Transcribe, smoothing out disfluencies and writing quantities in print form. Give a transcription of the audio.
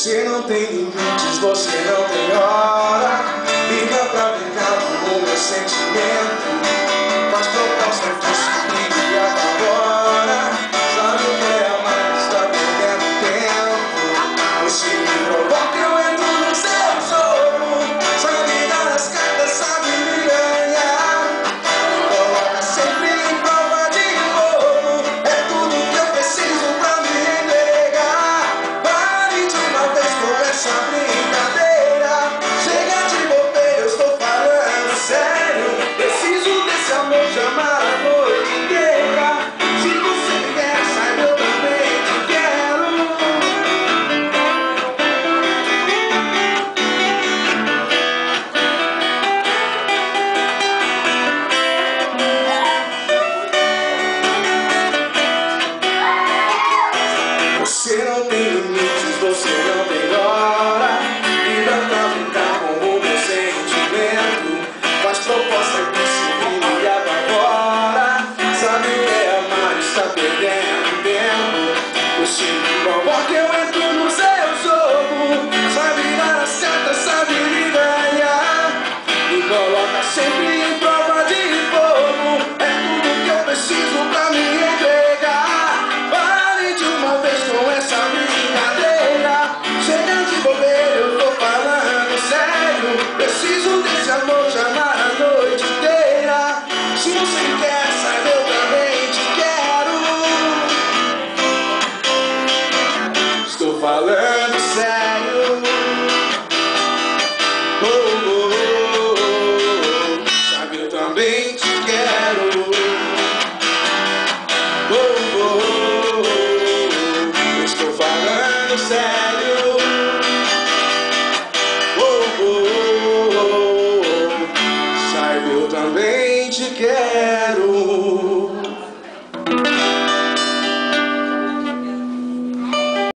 Você não tem limites, você não tem hora. Liga pra brincar com o meu sentimento. Faz proposta de subir e agora. Sabe o que é amar, está perdendo tempo. Você me provoca, eu entro no seu jogo. Sabe dar as cartas, sabe me ganhar. Me coloca sempre em prova de fogo. É tudo que eu preciso pra me entregar. Pare de uma vez com essa brincadeira. Chega de bobeira, eu estou falando sério. Preciso desse amor, chamar a noite inteira. Se você me quer, saiba, eu também te quero. Você não tem limites, você não tem hora. Liga pra brincar com o meu sentimento. Faz proposta que se liga agora. Sabe o que é amar, está perdendo tempo. Você me provoca, eu entro no seu jogo. Sabe dar as cartas, sabe me ganhar. Me coloca sempre em prova de fogo. É tudo que eu preciso pra me entregar. Pare de uma vez com essa brincadeira. Chega de bobeira, eu tô falando sério. Preciso desse amor, chamar a noite inteira. Se você me quer, saiba, eu também te quero. Estou falando sério. Oh, oh, oh, oh. Sabe, eu também te quero. Oh, oh, oh, oh. Estou falando sério. Oh, oh, oh, oh. Saiba, eu também te quero.